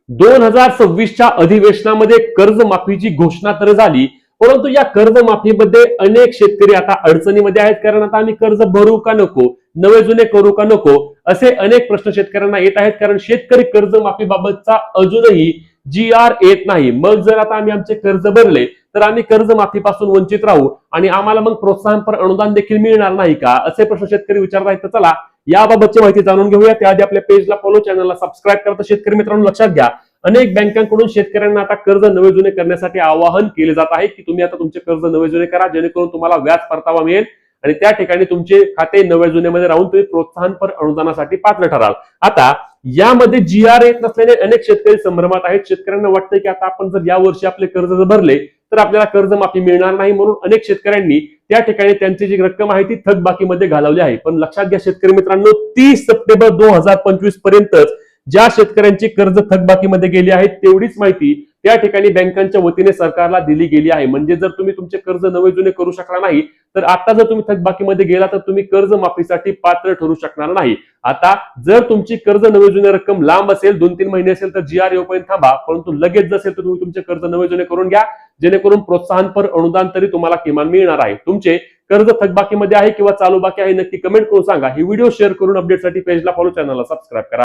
2026च्या अधिवेशनामध्ये कर्जमाफीची घोषणा तर झाली, परंतु या कर्जमाफीमध्ये अनेक शेतकरी आता अडचणीमध्ये आहेत. कारण आता आम्ही कर्ज भरू का नको, नवे जुने करू का नको, असे अनेक प्रश्न शेतकऱ्यांना येत आहेत. कारण शेतकरी कर्जमाफीबाबतचा अजूनही GR येत नाही. मग जर आता आम्ही आमचे कर्ज भरले तर आम्ही कर्जमाफीपासून वंचित राहू आणि आम्हाला मग प्रोत्साहनपर अनुदान देखील मिळणार नाही का, असे प्रश्न शेतकरी विचारत आहेत. तर चला याबाबतची माहिती जाणून घेऊया. त्याआधी आपल्या पेजला फॉलो, चॅनलला सबस्क्राईब करा. तर शेतकरी मित्रांनो लक्षात घ्या, अनेक बँकांकडून शेतकऱ्यांना आता कर्ज नवे जुने करण्यासाठी आवाहन केले जात आहे की तुम्ही आता तुमचे कर्ज नवे जुने करा, जेणेकरून तुम्हाला व्याज परतावा मिळेल आणि त्या ठिकाणी तुमचे खाते नव्या जुन्यामध्ये राहून तुम्ही प्रोत्साहनपर अनुदानासाठी पात्र ठराल. आता यामध्ये GR येत नसल्याने अनेक शेतकरी संभ्रमात आहेत. शेतकऱ्यांना वाटतं की आता आपण जर या वर्षी आपले कर्ज जर भरले तर आपल्याला कर्जमाफी मिळणार नाही, म्हणून अनेक शेतकऱ्यांनी त्या ठिकाणी त्यांची जी रक्कम आहे ती थकबाकीमध्ये घालवली आहे. पण लक्षात घ्या शेतकरी मित्रांनो, 30 सप्टेंबर 2025 पर्यंत ज्या शेतकऱ्यांची कर्ज थकबाकीमध्ये गेली आहेत तेवढीच माहिती त्या ठिकाणी बँकांच्या वतीने सरकारला दिली गेली आहे. म्हणजे जर तुम्ही तुमचे कर्ज नवे जुने करू शकला नाही तर आता जर तुम्ही थकबाकीमध्ये गेला तर तुम्ही कर्जमाफीसाठी पात्र ठरू शकणार नाही. आता जर तुमची कर्ज नवे जुने रक्कम लांब असेल, 2-3 महिने असेल, तर GR येऊपर्यंत थांबा. परंतु लगेच असेल तर तुम्ही तुमचे कर्ज नवे जुने करून घ्या, जेणेकरून प्रोत्साहनपर अनुदान तरी तुम्हाला किमान मिळणार आहे. तुमचे कर्ज थकबाकीमध्ये आहे किंवा चालू बाकी आहे नक्की कमेंट करून सांगा. ही व्हिडिओ शेअर करून अपडेटसाठी पेजला फॉलो, चॅनलला सबस्क्राईब करा.